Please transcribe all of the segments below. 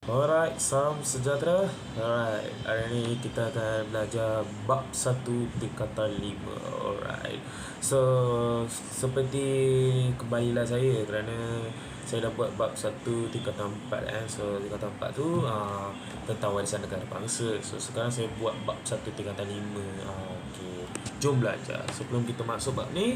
Alright, salam sejahtera. Alright, hari ni kita akan belajar bab 1 tingkatan 5. Alright. So, seperti kembalilah saya kerana saya dah buat bab 1 tingkatan 4 So, tingkatan 4 tu tentang warisan negara bangsa. So, sekarang saya buat bab 1 tingkatan 5. Okey. Jom belajar. Sebelum kita masuk bab ni,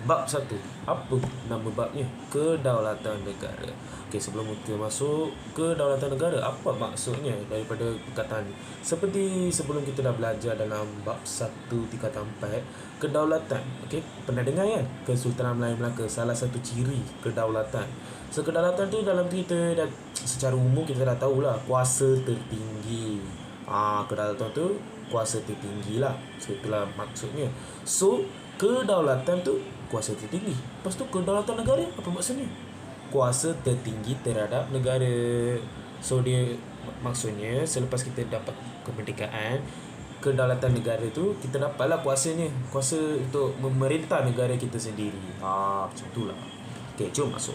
bab 1. Apa nama babnya? Kedaulatan negara. Okey, sebelum kita masuk kedaulatan negara, apa maksudnya daripada perkataan ni? Seperti sebelum kita dah belajar dalam bab 1 tingkatan 4, kedaulatan. Okey, pernah dengar kan? Kesultanan Melayu Melaka, salah satu ciri kedaulatan. So, kedaulatan tu dalam kita dah, secara umum kita dah tahulah, kuasa tertinggi. Kedaulatan tu kuasa tertinggi lah. So, itulah maksudnya. So, kedaulatan tu kuasa tertinggi. Lepas tu kedaulatan negara apa maksudnya? Kuasa tertinggi terhadap negara. So dia maksudnya selepas kita dapat kemerdekaan, kedaulatan negara tu kita dapatlah kuasanya, kuasa untuk memerintah negara kita sendiri. Macam itulah. Okey, jom masuk.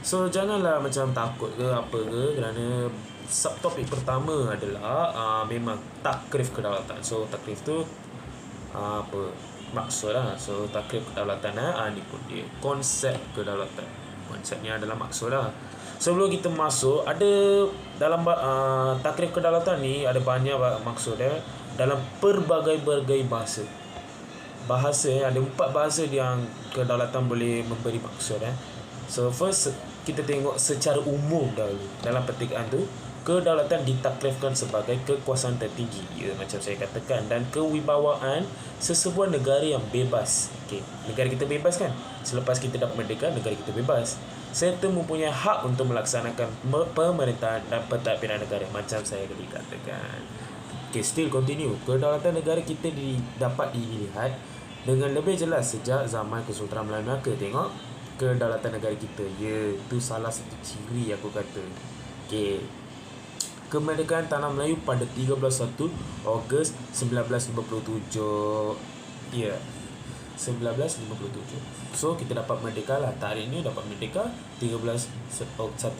So janganlah macam takut ke apa ke, kerana subtopik pertama adalah memang takrif kedaulatan. So takrif tu apa maksud lah. So takrif kedaulatan ni pun dia konsep kedaulatan. Konsepnya adalah maksud lah. Sebelum kita masuk, ada dalam takrif kedaulatan ni ada banyak maksud dalam pelbagai-bagai bahasa. Ada 4 bahasa yang kedaulatan boleh memberi maksud So first kita tengok secara umum dahulu. Dalam petikaan tu, kedaulatan ditakrifkan sebagai kekuasaan tertinggi, macam saya katakan, dan kewibawaan sesebuah negara yang bebas. Okey, negara kita bebas kan? Selepas kita dapat merdeka, negara kita bebas. Serta mempunyai hak untuk melaksanakan pemerintahan dan pentadbiran negara, macam saya tadi katakan. Okey, still continue. Kedaulatan negara kita dapat dilihat dengan lebih jelas sejak zaman Kesultanan Melayu Melaka. Tengok kedaulatan negara kita. Itu salah satu ciri aku kata. Okey, kemerdekaan Tanah Melayu pada 13 Ogos 1957. 1957. So kita dapat merdeka lah. Tarikh ni dapat merdeka 13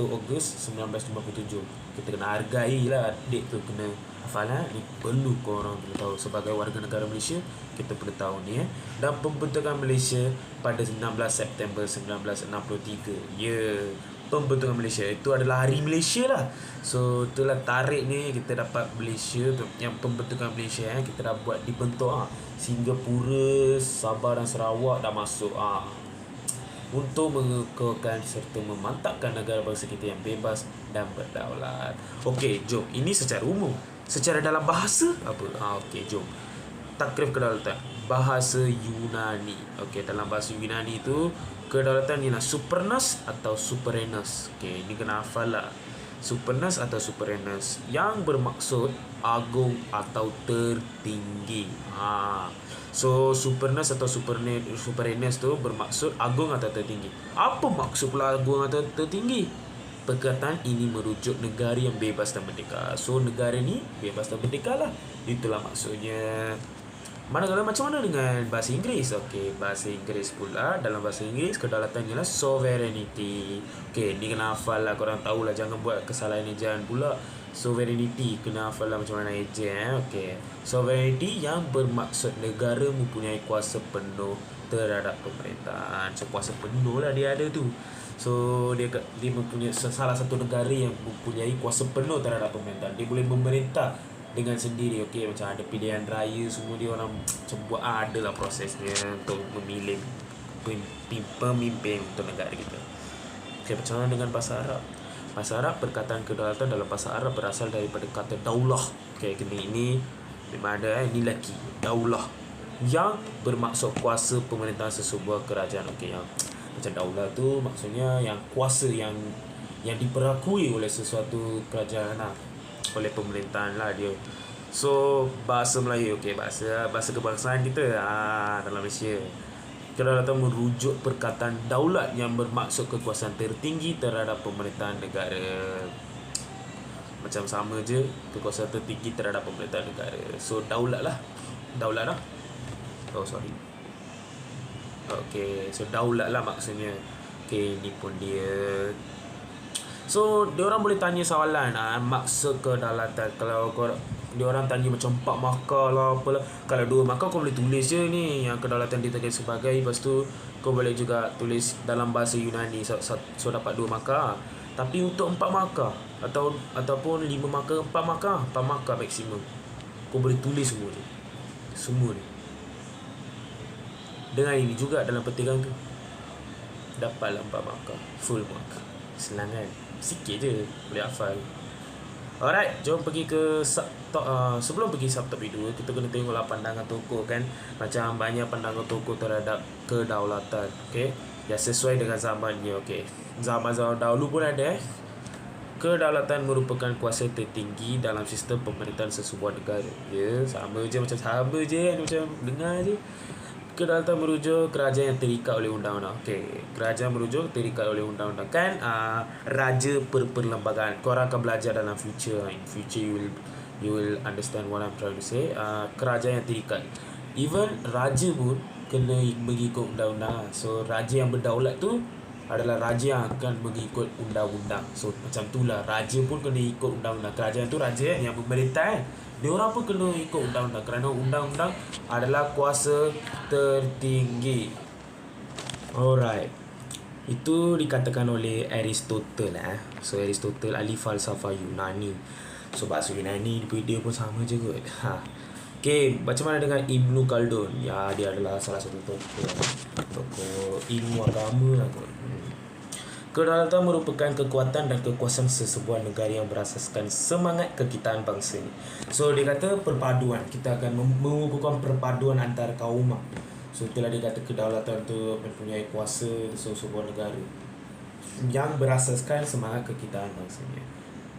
Ogos 1957. Kita kena hargai lah date tu, kena hafal ni perlu korang kena tahu. Sebagai warga negara Malaysia, kita perlu tahu ni Dan pembentukan Malaysia pada 16 September 1963. Pembentukan Malaysia itu adalah Hari Malaysia lah. So itulah tarikh ni kita dapat Malaysia, yang pembentukan Malaysia kita dah buat dibentuk Singapura, Sabah dan Sarawak dah masuk untuk mengekalkan serta memantapkan negara bangsa kita yang bebas dan berdaulat. Okey, jom. Ini secara umum. Secara dalam bahasa apa? Okey, jom. Takrif kedaulatan bahasa Yunani. Okey, dalam bahasa Yunani itu kedaulatan ialah supremanas atau supremanas. Okey, ini kena hafal lah. Supremanas atau supremanas yang bermaksud agung atau tertinggi. So supremanas atau supremanas tu bermaksud agung atau tertinggi. Apa maksud pula agung atau tertinggi? Perkataan ini merujuk negara yang bebas dan merdeka. So negara ni bebas dan merdeka lah. Itulah maksudnya. Manakala macam mana dengan bahasa Inggeris? Okey, bahasa Inggeris pula, dalam bahasa Inggeris kedaulatan ialah sovereignty. Okey, ni kena hafal lah, korang tahulah, jangan buat kesalahan ejaan pula. Sovereignty kena hafal lah macam mana eja. Okey, sovereignty yang bermaksud negara mempunyai kuasa penuh terhadap pemerintahan. So kuasa penuh lah dia ada tu. So dia mempunyai salah satu negara yang mempunyai kuasa penuh terhadap pemerintahan. Dia boleh memerintah dengan sendiri. Okey, macam ada pilihan raya semua, dia orang macam buat adalah prosesnya untuk memilih pemimpin untuk negara kita. Okey, macam mana dengan bahasa Arab? Bahasa Arab, perkataan kedaulatan dalam bahasa Arab berasal daripada kata daulah. Okey, ini memang ada ini laki daulah yang bermaksud kuasa pemerintahan sesebuah kerajaan. Okey, yang macam daulah tu maksudnya yang kuasa yang diperakui oleh sesuatu kerajaan oleh pemerintahan lah dia. So bahasa Melayu, okey, bahasa kebangsaan kita dalam Malaysia. Kedaulatan merujuk perkataan daulat yang bermaksud kekuasaan tertinggi terhadap pemerintahan negara. Macam sama je, kekuasaan tertinggi terhadap pemerintahan negara. So daulat lah. Okey, so daulat lah maksudnya. Okey, ni pun dia. So diorang boleh tanya soalan, maksa kedaulatan. Kalau diorang tanya macam 4 markah lah apalah, kalau 2 markah kau boleh tulis je ni yang kedaulatan ditekan sebagai, lepas tu kau boleh juga tulis dalam bahasa Yunani, so dapat 2 markah. Tapi untuk 4 markah ataupun 5 markah, 4 markah maksimum, kau boleh tulis semua ni. Dengan ini juga dalam petikan tu dapatlah 4 markah, full mark. Senang kan? Sikit je boleh hafal. Alright, jom pergi ke sebelum pergi subtopik 2, kita kena tengoklah pandangan tokoh kan. Macam banyak pandangan tokoh terhadap kedaulatan. Okay, yang sesuai dengan zamannya. Okay, zaman-zaman dahulu pun ada kedaulatan merupakan kuasa tertinggi dalam sistem pemerintahan sesebuah negara. Ya, sama je macam dengar je. Kedaulatan merujuk kerajaan yang terikat oleh undang-undang. Okey, kerajaan merujuk terikat oleh undang-undang kan. Raja perlembagaan. Korang akan belajar dalam future. In future you will understand what I'm trying to say. Kerajaan yang terikat. Even raja pun kena mengikut undang-undang. So raja yang berdaulat tu adalah raja yang akan mengikut undang-undang. So macam itulah, raja pun kena ikut undang-undang. Kerajaan tu raja yang memerintah kan. Diorang pun kena ikut undang-undang kerana undang-undang adalah kuasa tertinggi. Alright. Itu dikatakan oleh Aristotle So Aristotle ahli falsafah Yunani. So bahasa Yunani dia pun sama je kot. Okay, macam mana dengan Ibnu Khaldun? Ya, dia adalah salah satu tokoh ilmu agama lah kot. Kedaulatan merupakan kekuatan dan kekuasaan sesebuah negara yang berasaskan semangat kekitaan bangsa ni. So dia kata perpaduan, kita akan mengukuhkan perpaduan antara kaum. So itulah dia kata kedaulatan tu mempunyai kuasa sesebuah negara yang berasaskan semangat kekitaan bangsa ni.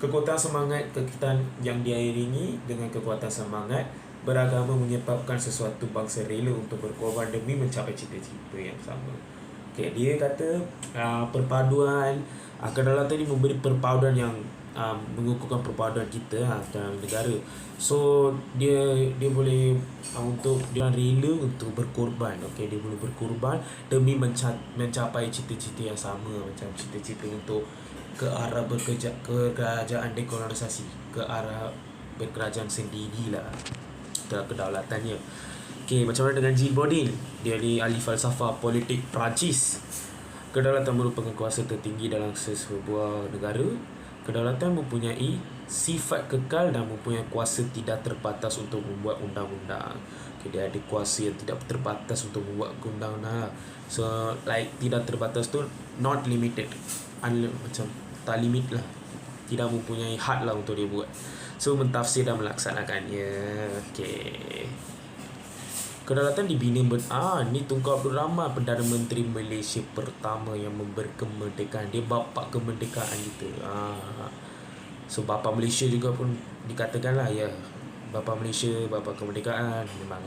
Kekuatan semangat kekitaan yang diiringi dengan kekuatan semangat beragama menyebabkan sesuatu bangsa rela untuk berkorban demi mencapai cita-cita yang sama. Okay, dia kata perpaduan, kedaulatan ini memberi perpaduan yang mengukuhkan perpaduan kita dalam negara. So dia boleh untuk dia rela untuk berkorban. Okay, dia boleh berkorban demi mencapai cita-cita yang sama, macam cita-cita untuk ke arah kerajaan dekolonisasi, ke arah berkerajaan sendirilah. Itulah kedaulatannya. Okay, macam mana dengan Gilles Baudin? Dia ahli falsafah politik Perancis. Kedaulatan merupakan kuasa tertinggi dalam sebuah negara. Kedaulatan mempunyai sifat kekal dan mempunyai kuasa tidak terbatas untuk membuat undang-undang. Okay, dia ada kuasa yang tidak terbatas untuk membuat undang-undang. So, like tidak terbatas tu not limited. Macam tak limit lah. Tidak mempunyai had lah untuk dia buat. So, mentafsir dan melaksanakannya. Okay. Kedaulatan dibina ni Tunku Abdul Rahman, Perdana Menteri Malaysia pertama yang memberi kemerdekaan. Dia bapa kemerdekaan kita. So bapa Malaysia juga pun dikatakan lah, ya, bapa Malaysia, bapa kemerdekaan memang.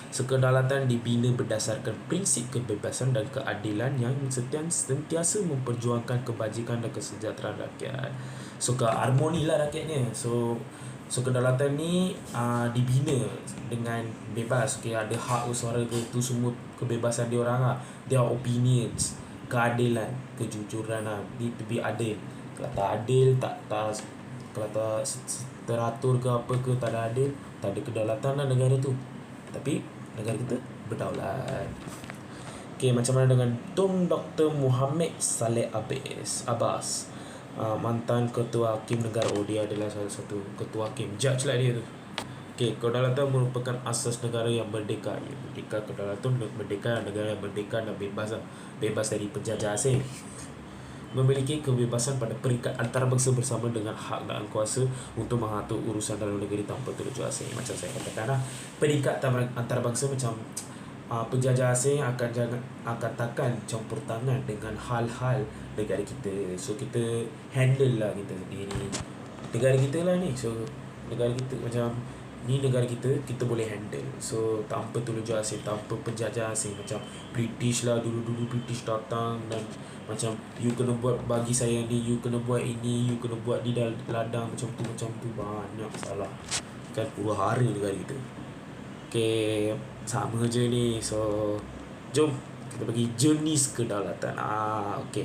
So kedaulatan dibina berdasarkan prinsip kebebasan dan keadilan yang sentiasa memperjuangkan kebajikan dan kesejahteraan rakyat. So keharmoni lah rakyatnya. So kedaulatan ni dibina dengan bebas. Okay, ada hak suara tu semua kebebasan dia orang lah. Their opinions, keadilan, kejujuran lah. Need to be adil. Kalau tak adil, kalau tak teratur ke apa ke, tak ada adil, tak ada kedaulatan lah negara tu. Tapi negara kita berdaulat. Okay, macam mana dengan Tun Dr. Muhammad Saleh Abbas, mantan ketua hakim negara. Dia adalah salah satu ketua hakim, judge lah dia tu. Okay, kedaulatan merupakan asas negara yang merdeka. Merdeka, kedaulatan merdeka, negara yang merdeka dan bebas lah. Bebas dari penjajah asing. Memiliki kebebasan pada peringkat antarabangsa bersama dengan hak dan kuasa untuk mengatur urusan dalam negeri tanpa terujuk asing. Macam saya katakan lah, peringkat antarabangsa macam penjajah asing akan takkan campur tangan dengan hal-hal negara kita. So kita handle lah kita sendiri, negara kita lah ni. So negara kita macam ni, negara kita boleh handle. So tanpa terujuk asing, tanpa penjajah asing. Macam British lah, dulu British datang dan macam you kena buat bagi saya ni, you kena buat ini, you kena buat di ladang, macam tu banyak salah kan, puluh hari negara kita. Okay, sama je ni. So jom kita bagi jenis kedaulatan. Okay,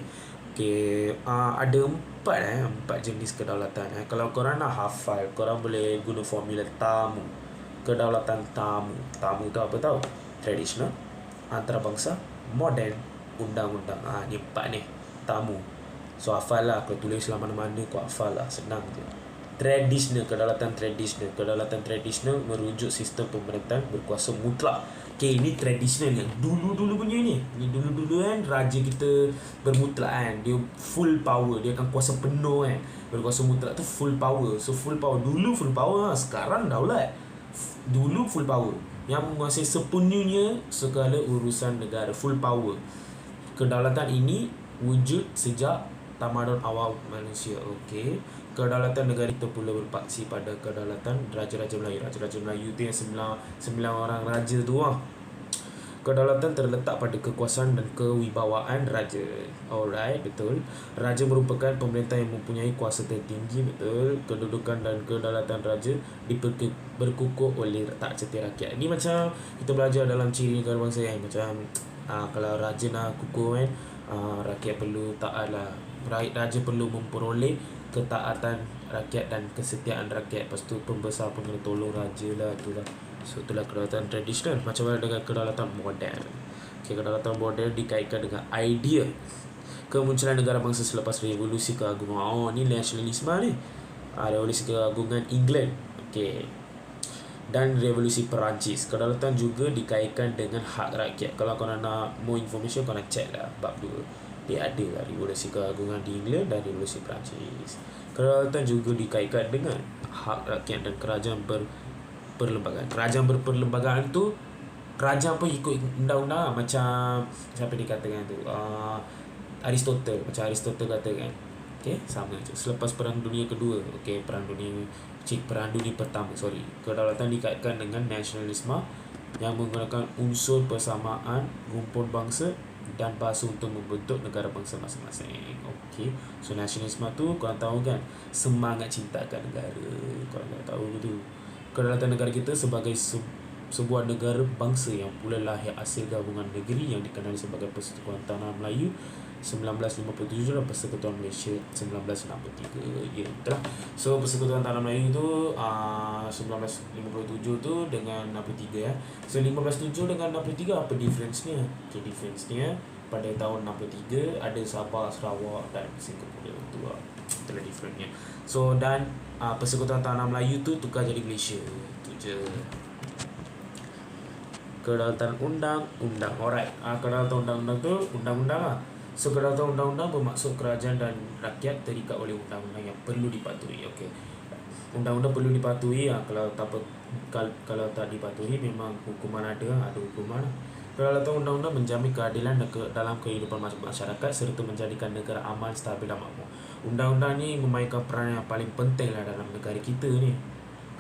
Okay, empat jenis kedaulatan. Kalau korang nak hafal, korang boleh guna formula TAMU. Kedaulatan TAMU. TAMU tu apa tahu? Tradisional, antarabangsa, moden, undang-undang. Ni empat ni. TAMU. So hafal lah. Kalau tulis lah mana-mana kau hafal lah. Senang je. Tradisional, kedaulatan tradisional. Kedaulatan tradisional merujuk sistem pemerintahan berkuasa mutlak. Okay, ini tradisional yang dulu-dulu punya ni. Ni dulu-dulu kan raja kita bermutlak kan. Dia full power, dia akan kuasa penuh kan. Berkuasa mutlak tu full power. So full power, dulu full power, sekarang daulat. Dulu full power, yang menguasai sepenuhnya segala urusan negara, full power. Kedaulatan ini wujud sejak tamadun awal manusia. Okey. Kedaulatan negara itu pula berpaksi pada kedaulatan Raja-Raja Melayu. Raja-Raja Melayu tu yang sembilan orang raja tu lah. Kedaulatan terletak pada kekuasaan dan kewibawaan raja. Alright, betul. Raja merupakan pemerintah yang mempunyai kuasa tertinggi, betul. Kedudukan dan kedaulatan raja berkukuh oleh tak certik rakyat. Ini macam kita belajar dalam ciri negara bangsa yang macam kalau raja nak kukuh kan, rakyat perlu taat lah. Raja perlu memperoleh ketaatan rakyat dan kesetiaan rakyat. Lepas tu pembesar pun kena tolong raja lah. Itulah. So itulah kedaulatan tradisional. Macam mana dengan kedaulatan moden? Okay, kedaulatan moden dikaitkan dengan idea kemunculan negara bangsa selepas revolusi keagungan. Ni nasionalisme ni. Revolusi keagungan England. Okay. Dan revolusi Perancis. Kedaulatan juga dikaitkan dengan hak rakyat. Kalau korang nak more information, korang check lah bab 2. Dia ada lah revolusi keagungan di England dan revolusi Perancis. Kedaulatan juga dikaitkan dengan hak rakyat dan kerajaan berperlembagaan. Kerajaan berperlembagaan tu, kerajaan pun ikut undang-undang. Macam siapa dikatakan tu, Aristotle. Macam Aristotle kata kan. Okay, sama je. Selepas Perang Dunia Kedua, okay, Perang Dunia Pertama, kedaulatan dikaitkan dengan nasionalisme yang menggunakan unsur persamaan rumpun bangsa dan bahasa untuk membentuk negara bangsa masing-masing. Okay. So nasionalisme tu korang tahu kan, semangat cinta akan negara. Korang tahu tu. Kedaulatan negara kita sebagai sebuah negara bangsa yang pula lahir hasil gabungan negeri yang dikenali sebagai Persekutuan Tanah Melayu 1957 dan Persekutuan Malaysia 1963. Ya, betul lah. So Persekutuan Tanah Melayu tu 1957 tu dengan 63 ya. So 1557 dengan 63 apa difference-nya? Okay, difference-nya pada tahun 63 ada Sabah, Sarawak dan Singapura tu lah. Itulah difference-nya. So dan Persekutuan Tanah Melayu tu tukar jadi Malaysia. Tu je. Kedaulatan undang-undang. Alright. Kedaulatan undang-undang tu undang-undang lah. So kedaulatan undang-undang bermaksud kerajaan dan rakyat terikat oleh undang-undang yang perlu dipatuhi. Okey. Undang-undang perlu dipatuhi kalau tak dipatuhi memang hukuman ada hukuman. Kedaulatan undang-undang menjamin keadilan dalam kehidupan masyarakat serta menjadikan negara aman, stabil dan makmur. Undang-undang ni memainkan peran yang paling penting lah dalam negara kita ni.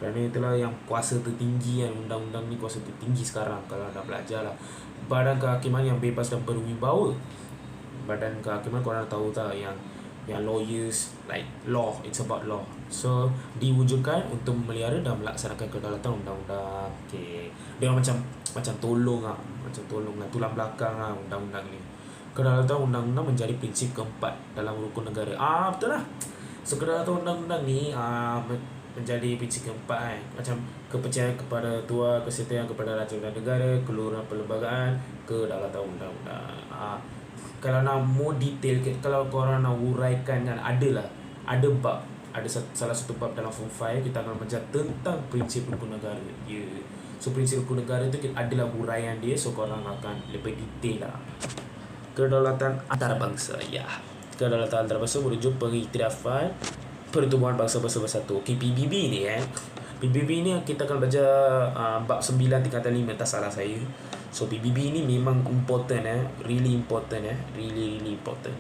Kerana itulah yang kuasa tertinggi kan. Undang-undang ni kuasa tertinggi sekarang kalau nak belajar lah. Badan kehakiman yang bebas dan berwibawa. Badan kehakiman korang tahu tak yang lawyers, like law, it's about law. So diwujudkan untuk memelihara dan melaksanakan kedaulatan undang-undang. Okay. Dia macam tolong lah, tulang belakang lah undang-undang ni. Kedaulatan undang-undang menjadi prinsip keempat dalam rukun negara. Betul lah. So kedaulatan undang-undang ni menjadi prinsip keempat kan. Macam kepercayaan kepada tua, kesetiaan kepada raja dan negara, keluhuran perlembagaan, kedaulatan undang-undang. Kalau nak more detail, kalau korang nak uraikan kan, ada bab, ada salah satu bab dalam form 5 kita akan belajar tentang prinsip rukun negara. So prinsip rukun negara tu adalah uraian dia, so korang akan lebih detail lah. Kedaulatan antarabangsa. Ya. Kedaulatan antarabangsa merujuk pengiktirafan Pertubuhan Bangsa-Bangsa Bersatu. Okay, PBB ni kan. PBB ni kita akan belajar bab 9 tingkatan 5, tak salah saya. So PBB ni memang important really important really important.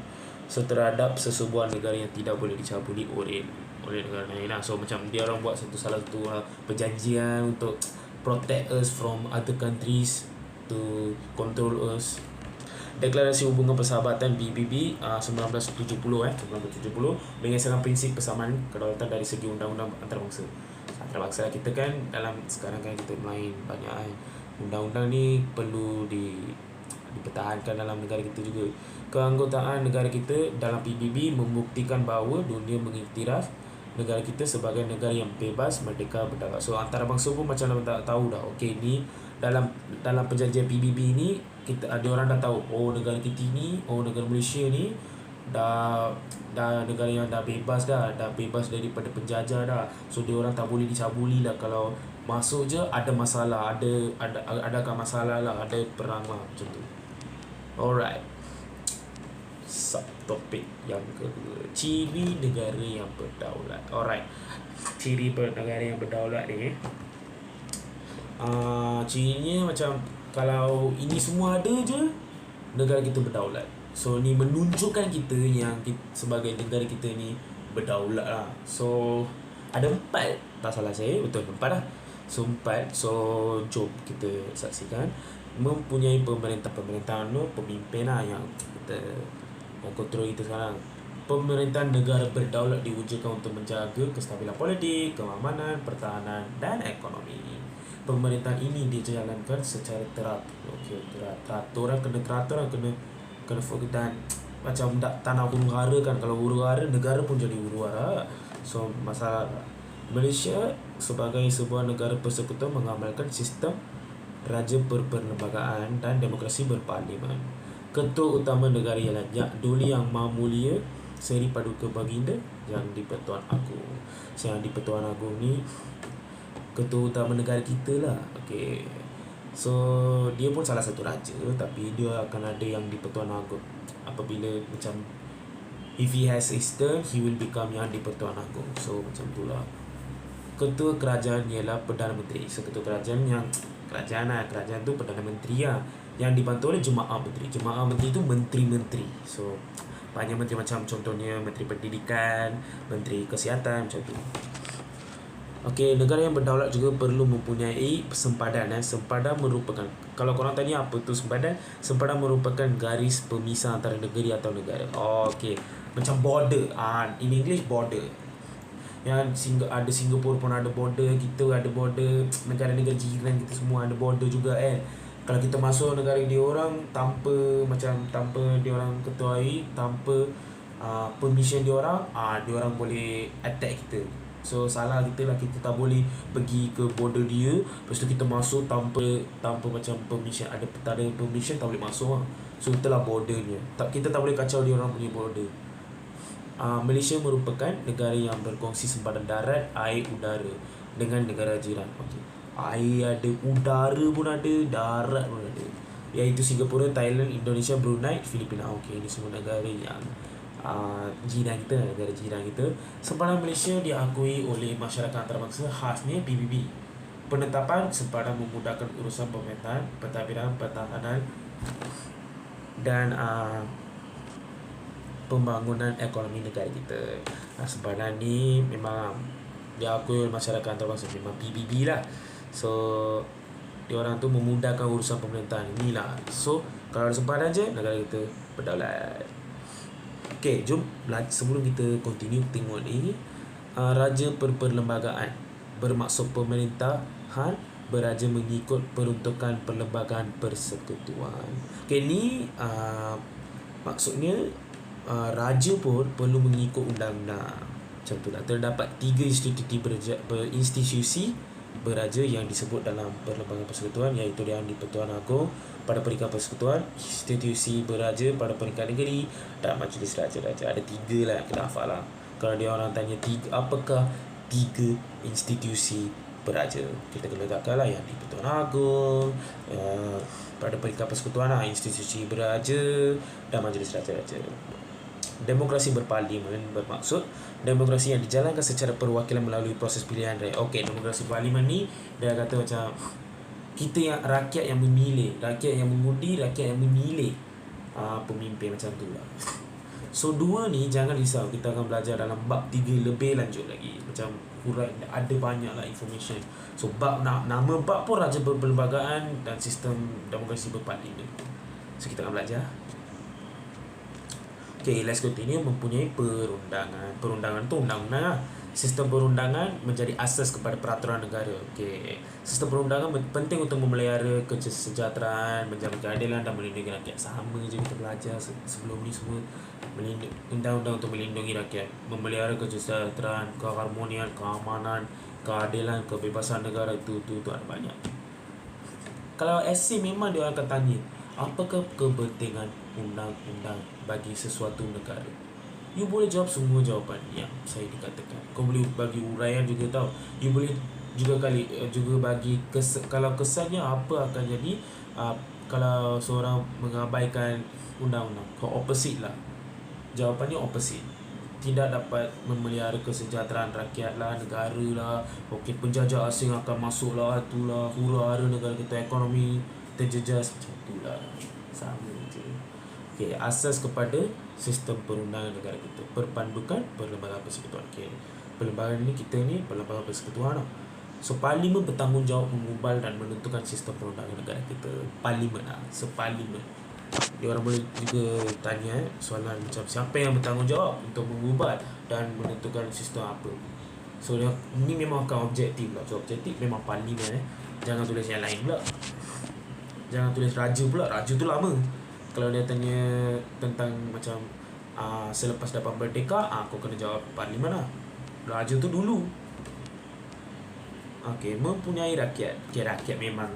So terhadap sesebuah negara yang tidak boleh dicabuli oleh negara lain lah. So macam dia orang buat salah satu perjanjian untuk protect us from other countries to control us. Deklarasi Hubungan Persahabatan PBB 1970 mengesahkan prinsip persamaan kedaulatan dari segi undang-undang antarabangsa. Antarabangsa kita kan dalam sekarang kan kita main banyak undang-undang ni perlu dipertahankan dalam negara kita juga. Keanggotaan negara kita dalam PBB membuktikan bahawa dunia mengiktiraf negara kita sebagai negara yang bebas, merdeka, berdaulat. So antarabangsa pun macam dah tahu dah. Okey, ni dalam perjanjian PBB ni kita ada orang dah tahu, oh negara kita ni, oh negara Malaysia ni dah negara yang dah bebas daripada penjajah dah. So dia orang tak boleh dicabuli lah. Kalau masuk je ada masalah, adakah masalah lah, ada perang lah macam tu. Alright, subtopik yang kedua, ciri negara yang berdaulat. Alright, ciri negara yang berdaulat ni cirinya macam kalau ini semua ada je, negara kita berdaulat. So ni menunjukkan kita yang sebagai negara kita ni berdaulat lah. So ada 4, tak salah saya, betul 4 lah. So 4, so jom kita saksikan. Mempunyai pemerintahan tu, pemimpin lah yang kita kontrol kita sekarang. Pemerintahan negara berdaulat diwujudkan untuk menjaga kestabilan politik, keamanan, pertahanan dan ekonomi. Pemerintahan ini dijalankan secara teratur. Okey, teratur kena fokus, dan macam tak nak huru-hara kan. Kalau huru-hara, negara pun jadi huru-hara. So masalah Malaysia sebagai sebuah negara persekutuan mengamalkan sistem raja perlembagaan dan demokrasi berparlimen. Ketua utama negara ialah Duli Yang Maha Mulia Seri Paduka Baginda Yang di-Pertuan Agong. So Yang di-Pertuan Agong ni ketua utama negara kita lah. Okay, so dia pun salah satu raja, tapi dia akan ada yang di-Pertuan Agong. Apabila macam if he has his turn, he will become Yang di-Pertuan Agong. So macam tu lah. Ketua kerajaan ialah Perdana Menteri. So ketua kerajaan tu Perdana Menteri lah, yang dibantu oleh Jemaah Menteri. Jemaah Menteri tu menteri-menteri. So banyak menteri, macam contohnya Menteri Pendidikan, Menteri Kesihatan, macam tu. Okey, negara yang berdaulat juga perlu mempunyai sempadan. Sempadan merupakan, kalau korang tanya apa tu sempadan, sempadan merupakan garis pemisah antara negeri atau negara. Okey, macam border. In English border. Yang ada Singapura pun ada border, kita ada border, negara-negara jiran kita semua ada border juga Kalau kita masuk negara dia orang tanpa dia orang ketuai, tanpa permission dia orang boleh attack kita. So salah kita lah, kita tak boleh pergi ke border dia, lepas tu kita masuk tanpa macam permission. Tak ada permission, tak boleh masuk lah. So itulah bordernya. Kita tak boleh kacau dia orang punya border. Malaysia merupakan negara yang berkongsi sempadan darat, air, udara dengan negara jiran. Okay. Air ada, udara pun ada, darat pun ada, iaitu Singapura, Thailand, Indonesia, Brunei, Filipina. Okay, ini semua negara yang jiran kita, negara jiran kita. Sempadan Malaysia diakui oleh masyarakat antarabangsa, khasnya PBB. Penetapan sempadan memudahkan urusan pemerintahan, pentadbiran, pertahanan dan pembangunan ekonomi negara kita. Sempadan ni memang diakui oleh masyarakat antarabangsa, memang PBB lah. So diorang tu memudahkan urusan pemerintahan inilah. So kalau ada sempadan je, negara kita berdaulat. Okay, jom sebelum kita continue tengok ni, raja perlembagaan bermaksud pemerintahan beraja mengikut peruntukan perlembagaan persekutuan. Okay, ni maksudnya raja pun perlu mengikut undang-undang. Macam tu lah. Terdapat 3 institusi beraja yang disebut dalam perlembagaan persekutuan, iaitu Yang di-Pertuan Agong pada peringkat persekutuan, institusi beraja pada peringkat negeri, dan majlis raja-raja. Ada 3 lah, kita hafal lah. Kalau dia orang tanya apakah 3 institusi beraja, kita kena letakkan lah Yang di-Pertuan Agong, pada peringkat persekutuan lah, institusi beraja dan majlis raja-raja. Demokrasi berparlimen bermaksud demokrasi yang dijalankan secara perwakilan melalui proses pilihan rakyat. Okey, demokrasi parlimen ni dia kata macam kita yang rakyat yang memilih, rakyat yang mengundi, rakyat yang memilih pemimpin, macam tu lah. So 2 ni jangan risau, kita akan belajar dalam bab 3 lebih lanjut lagi. Macam hurai, ada banyak lah information. So bab nama bab pun raja perlembagaan dan sistem demokrasi berparlimen. So kita akan belajar. Okay, let's continue. Mempunyai perundangan. Perundangan tu undang-undang lah. Sistem perundangan menjadi asas kepada peraturan negara. Okey. Sistem perundangan penting untuk memelihara kesejahteraan, menjaga keadilan dan melindungi rakyat. Sama je kita belajar sebelum ni semua. Undang-undang untuk melindungi rakyat, memelihara kesejahteraan, keharmonian, keamanan, keadilan, kebebasan negara, tu ada banyak. Kalau esei memang dia akan tanya, apakah kepentingan undang-undang bagi sesuatu negara? You boleh jawab semua jawapan yang saya dikatakan. Kau boleh bagi uraian juga tahu. You boleh juga bagi kalau kesannya apa akan jadi kalau seorang mengabaikan undang-undang. Kau opposite lah. Jawapannya opposite. Tidak dapat memelihara kesejahteraan rakyat lah, negara lah. Okey, penjajah asing akan masuk lah, itulah huru-hara negara kita, ekonomi terjejas, macam itulah. Sama je. Okey, asas kepada sistem perundangan negara kita, perpandukan Perlembagaan Persekutuan. Okey, perlembagaan ni kita ni Perlembagaan Persekutuan lah. So parlimen bertanggungjawab mengubal dan menentukan sistem perundangan negara kita. Parlimen lah, separlimen. Dia orang boleh juga tanya soalan macam siapa yang bertanggungjawab untuk mengubal dan menentukan sistem apa. So ni memang akan objektif lah. So objektif memang parlimen. Jangan tulis yang lain pula. Jangan tulis raja pula. Raja tu lama. Kalau dia tanya tentang macam selepas dapat merdeka, kau kena jawab parlimen lah. Raja tu dulu. Okey, mempunyai rakyat. Okay, rakyat memang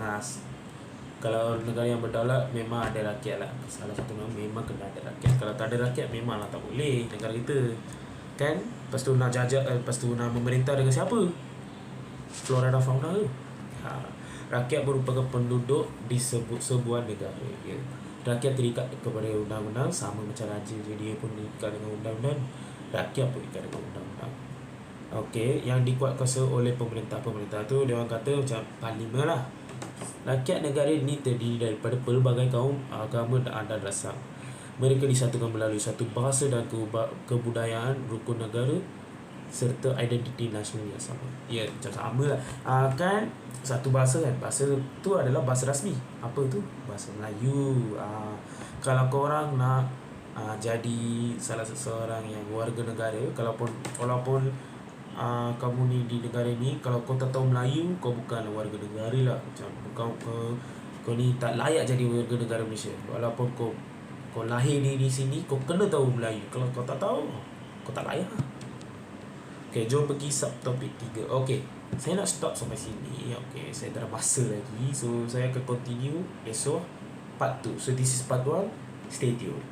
kalau negara yang berdaulat memang ada rakyat lah. Salah satu memang kena ada rakyat. Kalau tak ada rakyat memanglah tak boleh negara kita. Kan? Lepas tu nak jajak, lepas tu nak memerintah dengan siapa? Flora dan fauna tu. Rakyat merupakan penduduk di sebuah negara. Ya. Rakyat terikat kepada undang-undang, sama macam raja je, dia pun terikat dengan undang-undang. Rakyat pun terikat dengan undang-undang. Okey, yang dikuat kuasa oleh pemerintah. Pemerintah tu dia orang kata macam parlimen lah. Rakyat negara ini terdiri daripada pelbagai kaum, agama dan adat dasar. Mereka disatukan melalui satu bahasa dan kebudayaan, rukun negara serta identiti nasional yang sama. Ya, macam sama lah. Kan satu bahasa kan. Bahasa tu adalah bahasa rasmi. Apa tu? Bahasa Melayu. Kalau korang nak jadi salah seseorang yang warga negara, walaupun kamu ni di negara ni, kalau kau tak tahu Melayu, kau bukanlah warga negara lah. Macam kau ni tak layak jadi warga negara Malaysia. Walaupun kau lahir di sini, kau kena tahu Melayu. Kalau kau tak tahu, kau tak layak. Okay, jom pergi subtopik 3. Okay, saya nak stop sampai sini. Okay, saya tak ada masa lagi. So, saya akan continue esok part 2. So, this is part 1. Stay tuned.